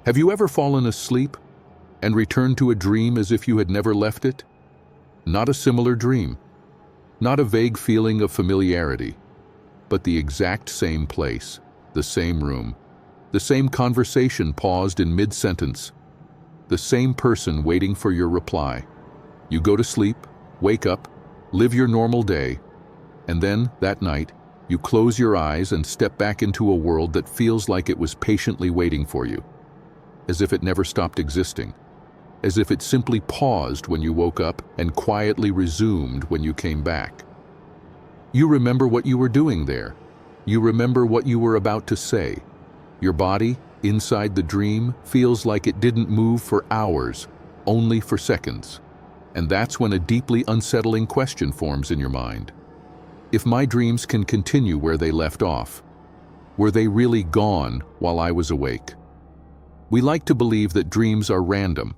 Have you ever fallen asleep and returned to a dream as if you had never left it? Not a similar dream, not a vague feeling of familiarity, but the exact same place, the same room, the same conversation paused in mid-sentence, the same person waiting for your reply. You go to sleep, wake up, live your normal day, and then, that night, you close your eyes and step back into a world that feels like it was patiently waiting for you, as if it never stopped existing, as if it simply paused when you woke up and quietly resumed when you came back. You remember what you were doing there. You remember what you were about to say. Your body, inside the dream, feels like it didn't move for hours, only for seconds. And that's when a deeply unsettling question forms in your mind. If my dreams can continue where they left off, were they really gone while I was awake? We like to believe that dreams are random,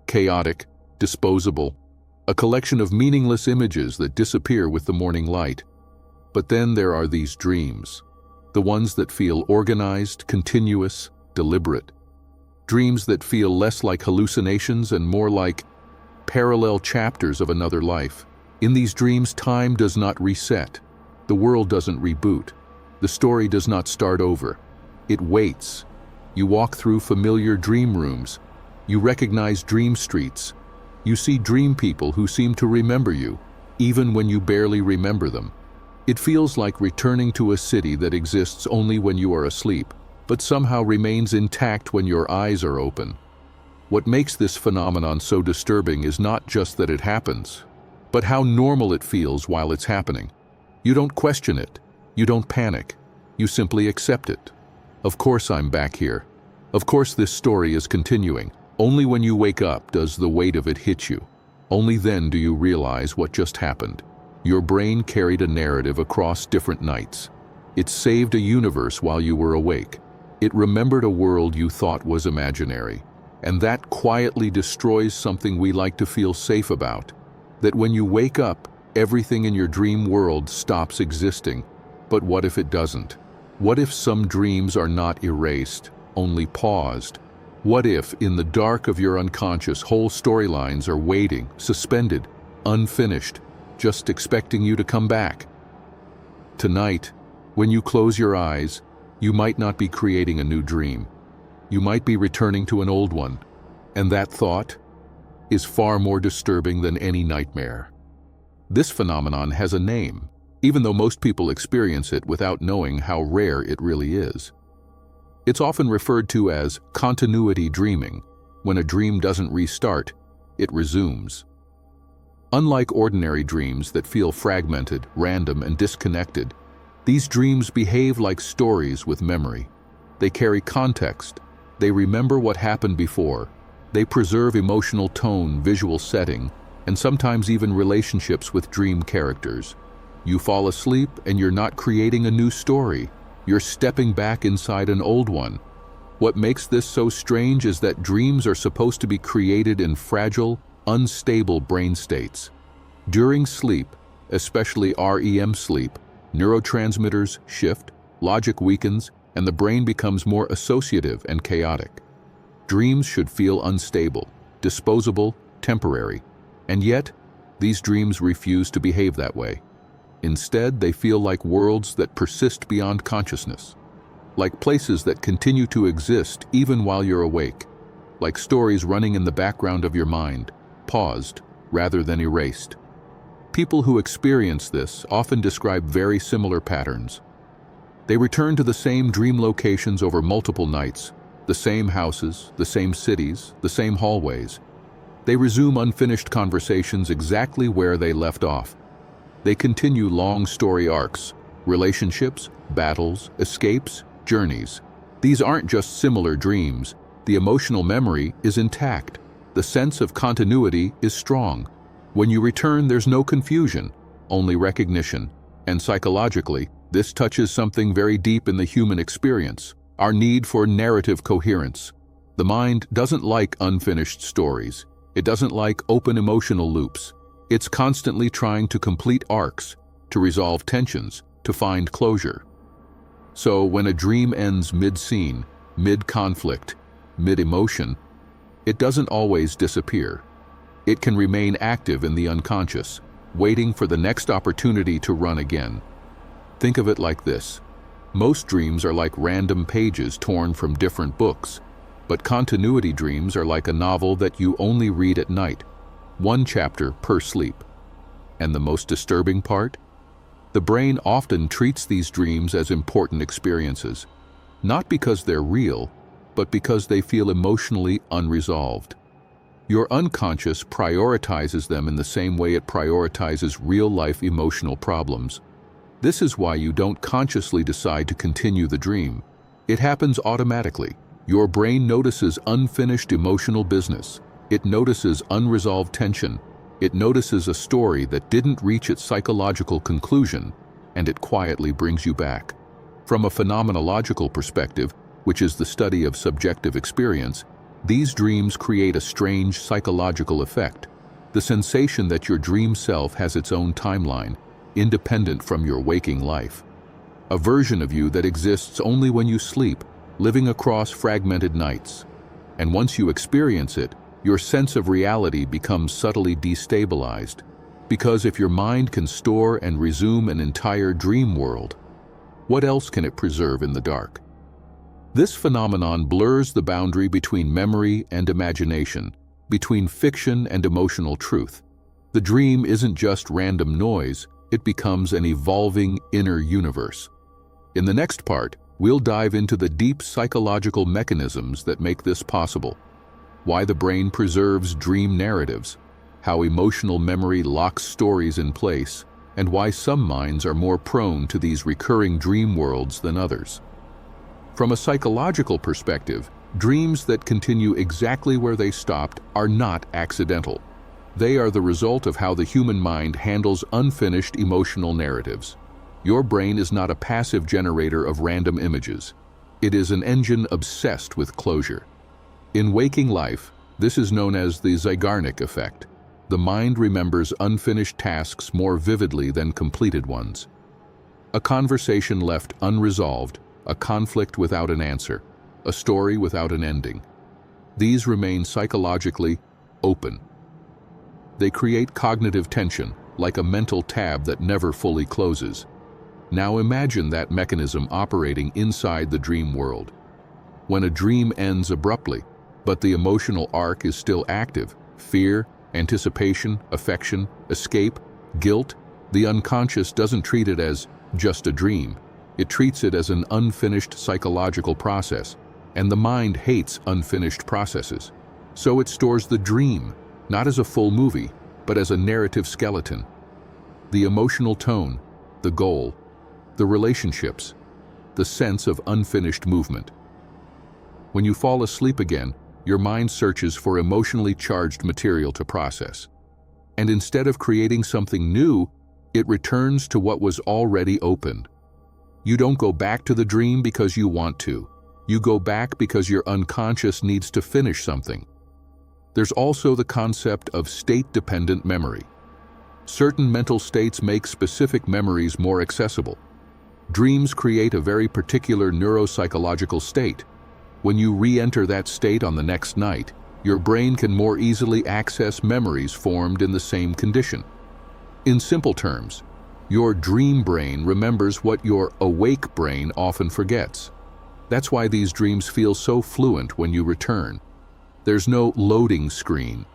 chaotic, disposable, a collection of meaningless images that disappear with the morning light. But then there are these dreams, the ones that feel organized, continuous, deliberate. Dreams that feel less like hallucinations and more like parallel chapters of another life. In these dreams, time does not reset. The world doesn't reboot. The story does not start over. It waits. You walk through familiar dream rooms. You recognize dream streets. You see dream people who seem to remember you, even when you barely remember them. It feels like returning to a city that exists only when you are asleep, but somehow remains intact when your eyes are open. What makes this phenomenon so disturbing is not just that it happens, but how normal it feels while it's happening. You don't question it. You don't panic. You simply accept it. Of course I'm back here. Of course this story is continuing. Only when you wake up does the weight of it hit you. Only then do you realize what just happened. Your brain carried a narrative across different nights. It saved a universe while you were awake. It remembered a world you thought was imaginary. And that quietly destroys something we like to feel safe about. That when you wake up, everything in your dream world stops existing. But what if it doesn't? What if some dreams are not erased, only paused? What if, in the dark of your unconscious, whole storylines are waiting, suspended, unfinished, just expecting you to come back? Tonight, when you close your eyes, you might not be creating a new dream. You might be returning to an old one. And that thought is far more disturbing than any nightmare. This phenomenon has a name, even though most people experience it without knowing how rare it really is. It's often referred to as continuity dreaming. When a dream doesn't restart, it resumes. Unlike ordinary dreams that feel fragmented, random, and disconnected, these dreams behave like stories with memory. They carry context. They remember what happened before. They preserve emotional tone, visual setting, and sometimes even relationships with dream characters. You fall asleep and you're not creating a new story. You're stepping back inside an old one. What makes this so strange is that dreams are supposed to be created in fragile, unstable brain states. During sleep, especially REM sleep, neurotransmitters shift, logic weakens, and the brain becomes more associative and chaotic. Dreams should feel unstable, disposable, temporary. And yet, these dreams refuse to behave that way. Instead, they feel like worlds that persist beyond consciousness, like places that continue to exist even while you're awake, like stories running in the background of your mind, paused rather than erased. People who experience this often describe very similar patterns. They return to the same dream locations over multiple nights, the same houses, the same cities, the same hallways. They resume unfinished conversations exactly where they left off. They continue long story arcs, relationships, battles, escapes, journeys. These aren't just similar dreams. The emotional memory is intact. The sense of continuity is strong. When you return, there's no confusion, only recognition. And psychologically, this touches something very deep in the human experience, our need for narrative coherence. The mind doesn't like unfinished stories. It doesn't like open emotional loops. It's constantly trying to complete arcs, to resolve tensions, to find closure. So when a dream ends mid-scene, mid-conflict, mid-emotion, it doesn't always disappear. It can remain active in the unconscious, waiting for the next opportunity to run again. Think of it like this. Most dreams are like random pages torn from different books, but continuity dreams are like a novel that you only read at night, one chapter per sleep. And the most disturbing part? The brain often treats these dreams as important experiences, not because they're real, but because they feel emotionally unresolved. Your unconscious prioritizes them in the same way it prioritizes real-life emotional problems. This is why you don't consciously decide to continue the dream. It happens automatically. Your brain notices unfinished emotional business. It notices unresolved tension. It notices a story that didn't reach its psychological conclusion, and it quietly brings you back. From a phenomenological perspective, which is the study of subjective experience, these dreams create a strange psychological effect. The sensation that your dream self has its own timeline, independent from your waking life. A version of you that exists only when you sleep, living across fragmented nights. And once you experience it, your sense of reality becomes subtly destabilized. Because if your mind can store and resume an entire dream world, what else can it preserve in the dark? This phenomenon blurs the boundary between memory and imagination, between fiction and emotional truth. The dream isn't just random noise, it becomes an evolving inner universe. In the next part, we'll dive into the deep psychological mechanisms that make this possible, why the brain preserves dream narratives, how emotional memory locks stories in place, and why some minds are more prone to these recurring dream worlds than others. From a psychological perspective, dreams that continue exactly where they stopped are not accidental. They are the result of how the human mind handles unfinished emotional narratives. Your brain is not a passive generator of random images. It is an engine obsessed with closure. In waking life, this is known as the Zeigarnik effect. The mind remembers unfinished tasks more vividly than completed ones. A conversation left unresolved, a conflict without an answer, a story without an ending. These remain psychologically open. They create cognitive tension, like a mental tab that never fully closes. Now imagine that mechanism operating inside the dream world. When a dream ends abruptly, but the emotional arc is still active, fear, anticipation, affection, escape, guilt, the unconscious doesn't treat it as just a dream. It treats it as an unfinished psychological process, and the mind hates unfinished processes. So it stores the dream, not as a full movie, but as a narrative skeleton. The emotional tone, the goal, the relationships, the sense of unfinished movement. When you fall asleep again, your mind searches for emotionally charged material to process. And instead of creating something new, it returns to what was already opened. You don't go back to the dream because you want to. You go back because your unconscious needs to finish something. There's also the concept of state-dependent memory. Certain mental states make specific memories more accessible. Dreams create a very particular neuropsychological state. When you re-enter that state on the next night, your brain can more easily access memories formed in the same condition. In simple terms, your dream brain remembers what your awake brain often forgets. That's why these dreams feel so fluent when you return. There's no loading screen.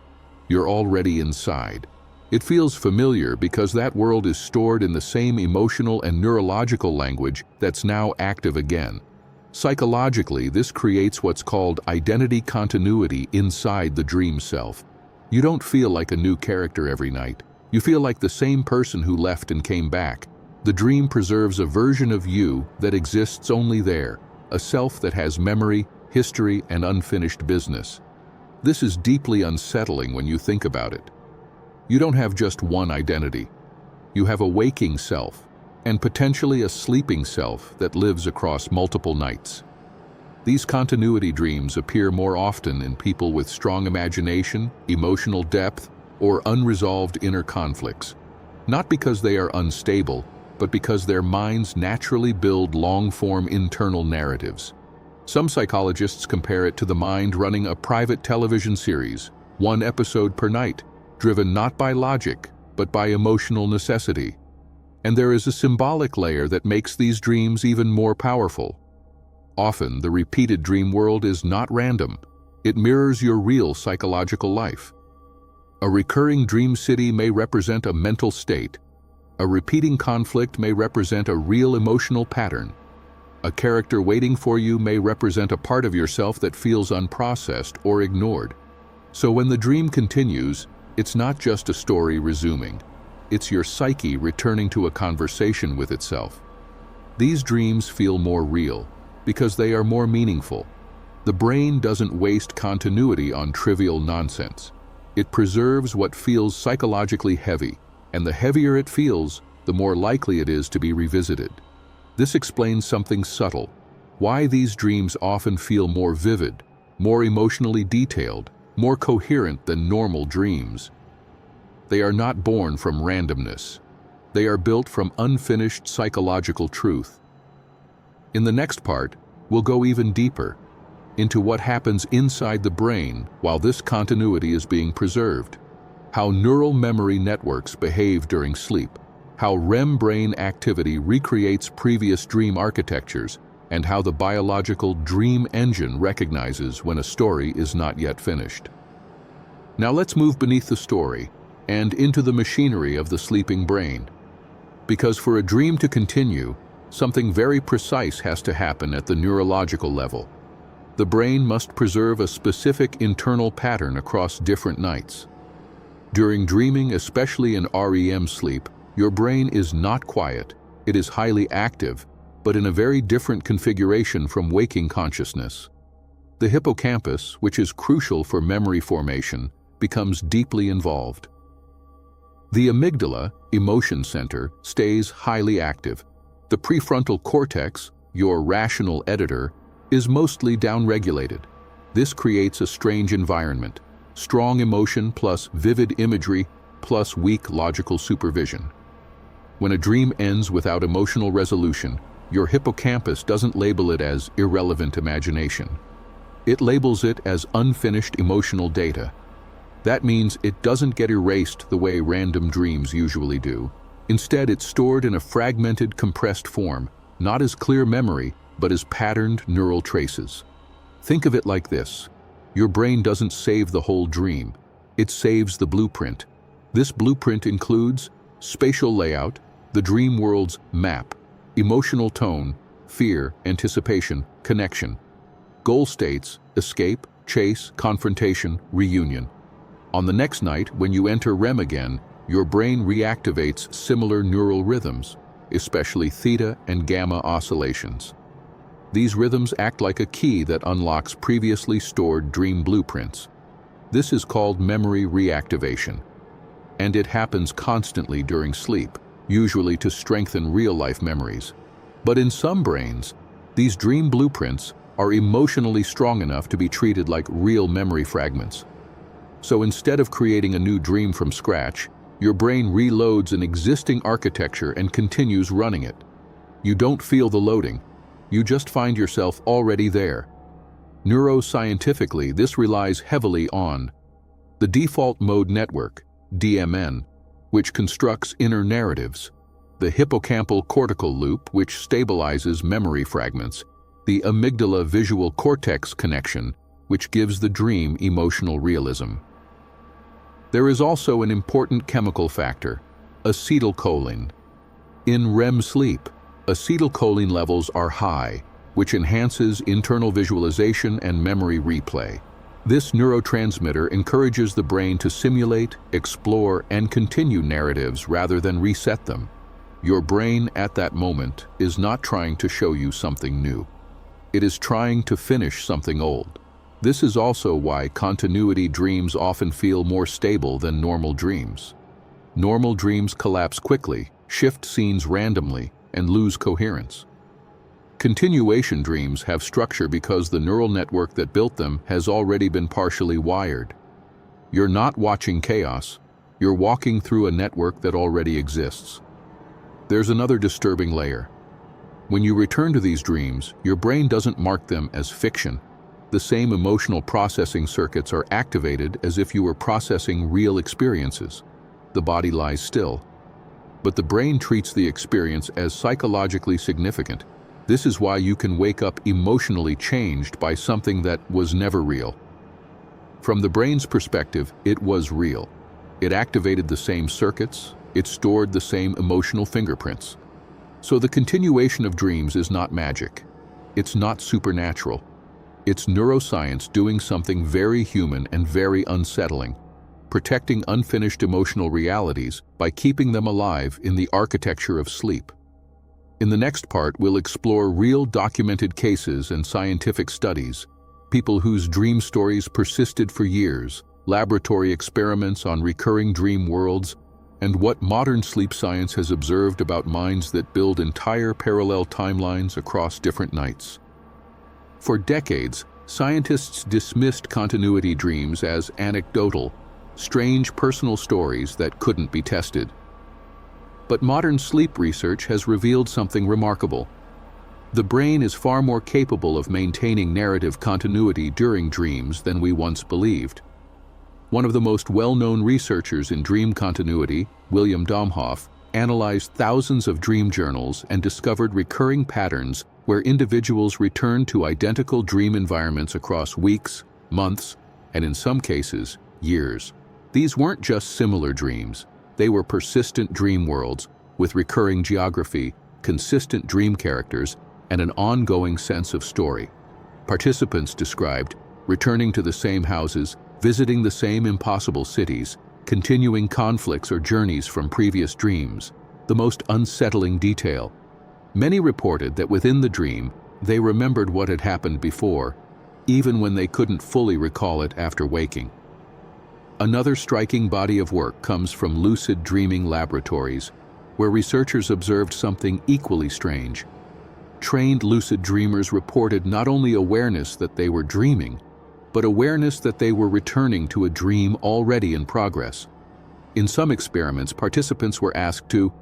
You're already inside. It feels familiar because that world is stored in the same emotional and neurological language that's now active again. Psychologically, this creates what's called identity continuity inside the dream self. You don't feel like a new character every night. You feel like the same person who left and came back. The dream preserves a version of you that exists only there, a self that has memory, history, and unfinished business. This is deeply unsettling when you think about it. You don't have just one identity. You have a waking self, and potentially a sleeping self that lives across multiple nights. These continuity dreams appear more often in people with strong imagination, emotional depth, or unresolved inner conflicts. Not because they are unstable, but because their minds naturally build long-form internal narratives. Some psychologists compare it to the mind running a private television series, one episode per night, driven not by logic, but by emotional necessity. And there is a symbolic layer that makes these dreams even more powerful. Often, the repeated dream world is not random. It mirrors your real psychological life. A recurring dream city may represent a mental state. A repeating conflict may represent a real emotional pattern. A character waiting for you may represent a part of yourself that feels unprocessed or ignored. So when the dream continues, it's not just a story resuming. It's your psyche returning to a conversation with itself. These dreams feel more real because they are more meaningful. The brain doesn't waste continuity on trivial nonsense. It preserves what feels psychologically heavy, and the heavier it feels, the more likely it is to be revisited. This explains something subtle: why these dreams often feel more vivid, more emotionally detailed, more coherent than normal dreams. They are not born from randomness. They are built from unfinished psychological truth. In the next part, we'll go even deeper into what happens inside the brain while this continuity is being preserved, how neural memory networks behave during sleep, how REM brain activity recreates previous dream architectures, and how the biological dream engine recognizes when a story is not yet finished. Now let's move beneath the story and into the machinery of the sleeping brain. Because for a dream to continue, something very precise has to happen at the neurological level. The brain must preserve a specific internal pattern across different nights. During dreaming, especially in REM sleep, your brain is not quiet. It is highly active, but in a very different configuration from waking consciousness. The hippocampus, which is crucial for memory formation, becomes deeply involved. The amygdala, emotion center, stays highly active. The prefrontal cortex, your rational editor, is mostly downregulated. This creates a strange environment: strong emotion plus vivid imagery plus weak logical supervision. When a dream ends without emotional resolution, your hippocampus doesn't label it as irrelevant imagination. It labels it as unfinished emotional data. That means it doesn't get erased the way random dreams usually do. Instead, it's stored in a fragmented, compressed form, not as clear memory, but as patterned neural traces. Think of it like this: your brain doesn't save the whole dream. It saves the blueprint. This blueprint includes spatial layout, the dream world's map, emotional tone, fear, anticipation, connection, goal states, escape, chase, confrontation, reunion. On the next night, when you enter REM again, your brain reactivates similar neural rhythms, especially theta and gamma oscillations. These rhythms act like a key that unlocks previously stored dream blueprints. This is called memory reactivation, and it happens constantly during sleep, usually to strengthen real-life memories. But in some brains, these dream blueprints are emotionally strong enough to be treated like real memory fragments. So instead of creating a new dream from scratch, your brain reloads an existing architecture and continues running it. You don't feel the loading. You just find yourself already there. Neuroscientifically, this relies heavily on the default mode network, DMN, which constructs inner narratives, the hippocampal cortical loop, which stabilizes memory fragments, the amygdala visual cortex connection, which gives the dream emotional realism. There is also an important chemical factor: acetylcholine. In REM sleep, acetylcholine levels are high, which enhances internal visualization and memory replay. This neurotransmitter encourages the brain to simulate, explore, and continue narratives rather than reset them. Your brain at that moment is not trying to show you something new. It is trying to finish something old. This is also why continuity dreams often feel more stable than normal dreams. Normal dreams collapse quickly, shift scenes randomly, and lose coherence. Continuation dreams have structure because the neural network that built them has already been partially wired. You're not watching chaos, you're walking through a network that already exists. There's another disturbing layer. When you return to these dreams, your brain doesn't mark them as fiction. The same emotional processing circuits are activated as if you were processing real experiences. The body lies still, but the brain treats the experience as psychologically significant. This is why you can wake up emotionally changed by something that was never real. From the brain's perspective, it was real. It activated the same circuits, it stored the same emotional fingerprints. So the continuation of dreams is not magic. It's not supernatural. It's neuroscience doing something very human and very unsettling, protecting unfinished emotional realities by keeping them alive in the architecture of sleep. In the next part, we'll explore real documented cases and scientific studies, people whose dream stories persisted for years, laboratory experiments on recurring dream worlds, and what modern sleep science has observed about minds that build entire parallel timelines across different nights. For decades, scientists dismissed continuity dreams as anecdotal, strange personal stories that couldn't be tested. But modern sleep research has revealed something remarkable. The brain is far more capable of maintaining narrative continuity during dreams than we once believed. One of the most well-known researchers in dream continuity, William Domhoff, analyzed thousands of dream journals and discovered recurring patterns where individuals returned to identical dream environments across weeks, months, and in some cases, years. These weren't just similar dreams. They were persistent dream worlds with recurring geography, consistent dream characters, and an ongoing sense of story. Participants described returning to the same houses, visiting the same impossible cities, continuing conflicts or journeys from previous dreams, the most unsettling detail. Many reported that within the dream, they remembered what had happened before, even when they couldn't fully recall it after waking. Another striking body of work comes from lucid dreaming laboratories, where researchers observed something equally strange. Trained lucid dreamers reported not only awareness that they were dreaming, but awareness that they were returning to a dream already in progress. In some experiments, participants were asked to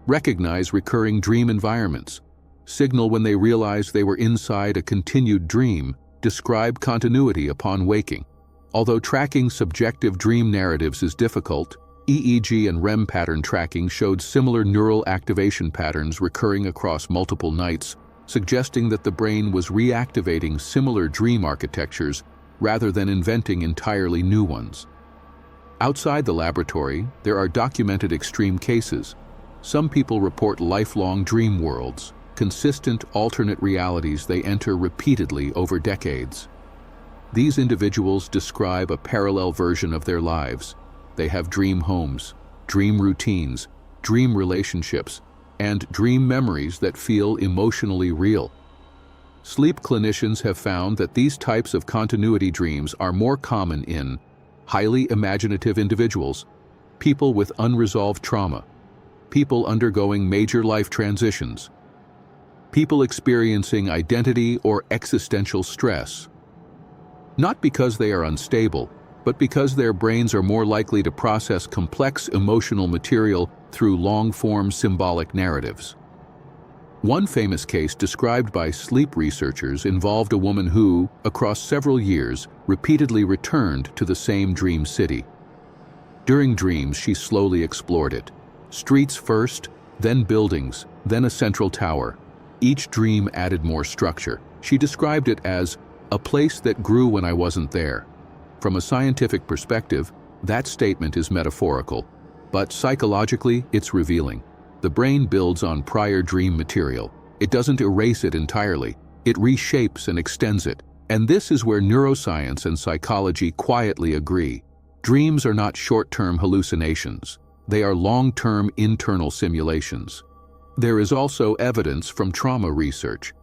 recognize recurring dream environments, signal when they realized they were inside a continued dream, describe continuity upon waking. Although tracking subjective dream narratives is difficult, EEG and REM pattern tracking showed similar neural activation patterns recurring across multiple nights, suggesting that the brain was reactivating similar dream architectures rather than inventing entirely new ones. Outside the laboratory, there are documented extreme cases. Some people report lifelong dream worlds, consistent alternate realities they enter repeatedly over decades. These individuals describe a parallel version of their lives. They have dream homes, dream routines, dream relationships, and dream memories that feel emotionally real. Sleep clinicians have found that these types of continuity dreams are more common in highly imaginative individuals, people with unresolved trauma, people undergoing major life transitions, people experiencing identity or existential stress. Not because they are unstable, but because their brains are more likely to process complex emotional material through long-form symbolic narratives. One famous case described by sleep researchers involved a woman who, across several years, repeatedly returned to the same dream city. During dreams, she slowly explored it. Streets first, then buildings, then a central tower. Each dream added more structure. She described it as a place that grew when I wasn't there. From a scientific perspective, that statement is metaphorical, but psychologically, it's revealing. The brain builds on prior dream material. It doesn't erase it entirely. It reshapes and extends it. And this is where neuroscience and psychology quietly agree. Dreams are not short-term hallucinations. They are long-term internal simulations. There is also evidence from trauma research.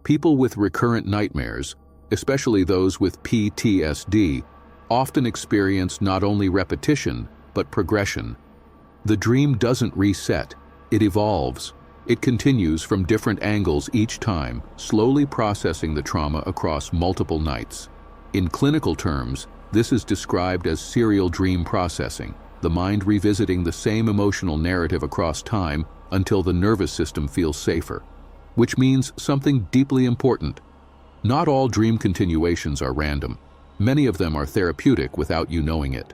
People with recurrent nightmares, especially those with PTSD, often experience not only repetition, but progression. The dream doesn't reset. It evolves. It continues from different angles each time, slowly processing the trauma across multiple nights. In clinical terms, this is described as serial dream processing, the mind revisiting the same emotional narrative across time until the nervous system feels safer. which means something deeply important. Not all dream continuations are random. Many of them are therapeutic without you knowing it.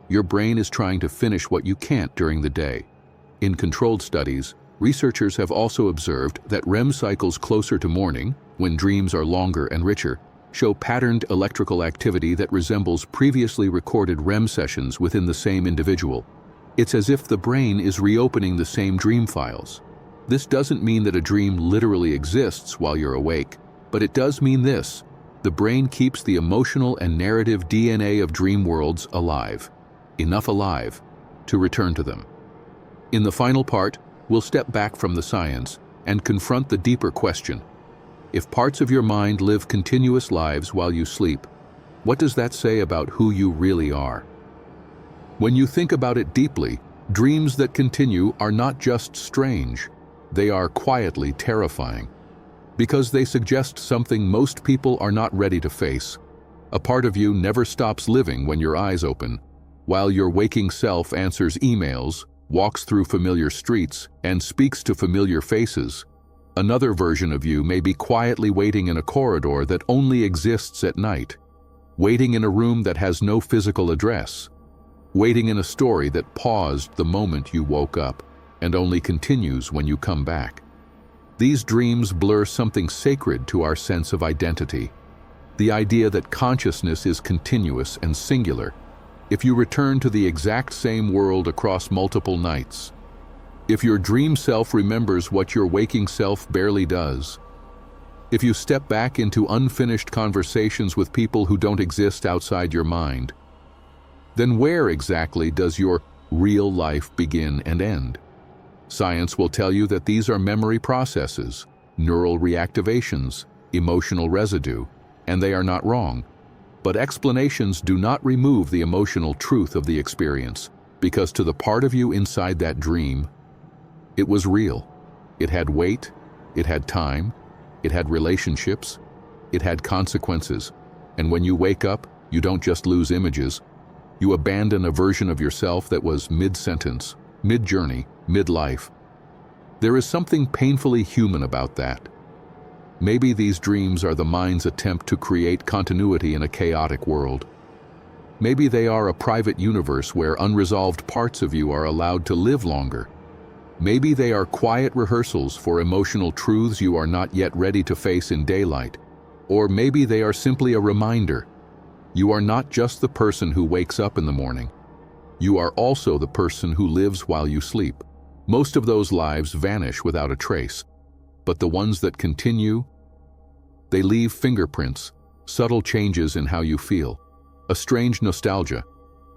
Your brain is trying to finish what you can't during the day. In controlled studies, researchers have also observed that REM cycles closer to morning, when dreams are longer and richer, show patterned electrical activity that resembles previously recorded REM sessions within the same individual. It's as if the brain is reopening the same dream files. This doesn't mean that a dream literally exists while you're awake, but it does mean this: the brain keeps the emotional and narrative DNA of dream worlds alive, enough alive to return to them. In the final part, we'll step back from the science and confront the deeper question. If parts of your mind live continuous lives while you sleep, what does that say about who you really are? When you think about it deeply, dreams that continue are not just strange, they are quietly terrifying. Because they suggest something most people are not ready to face. A part of you never stops living when your eyes open, while your waking self answers emails, walks through familiar streets, and speaks to familiar faces. Another version of you may be quietly waiting in a corridor that only exists at night, waiting in a room that has no physical address, waiting in a story that paused the moment you woke up and only continues when you come back. These dreams blur something sacred to our sense of identity, the idea that consciousness is continuous and singular. If you return to the exact same world across multiple nights, if your dream self remembers what your waking self barely does, if you step back into unfinished conversations with people who don't exist outside your mind, then where exactly does your real life begin and end? Science will tell you that these are memory processes, neural reactivations, emotional residue, and they are not wrong. But explanations do not remove the emotional truth of the experience, because to the part of you inside that dream, it was real. It had weight, it had time, it had relationships, it had consequences. And when you wake up, you don't just lose images, you abandon a version of yourself that was mid-sentence, mid-journey, mid-life. There is something painfully human about that. Maybe these dreams are the mind's attempt to create continuity in a chaotic world. Maybe they are a private universe where unresolved parts of you are allowed to live longer. Maybe they are quiet rehearsals for emotional truths you are not yet ready to face in daylight. Or maybe they are simply a reminder. You are not just the person who wakes up in the morning. You are also the person who lives while you sleep. Most of those lives vanish without a trace. But the ones that continue, they leave fingerprints, subtle changes in how you feel, a strange nostalgia,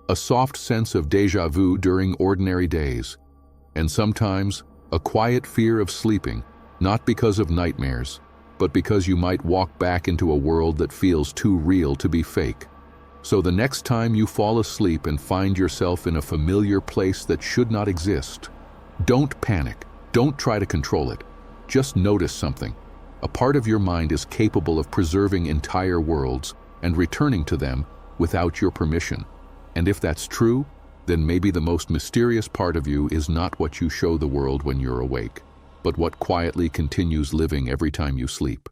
a soft sense of déjà vu during ordinary days, and sometimes a quiet fear of sleeping, not because of nightmares, but because you might walk back into a world that feels too real to be fake. So the next time you fall asleep and find yourself in a familiar place that should not exist, don't panic, don't try to control it. Just notice something. A part of your mind is capable of preserving entire worlds and returning to them without your permission. And if that's true, then maybe the most mysterious part of you is not what you show the world when you're awake, but what quietly continues living every time you sleep.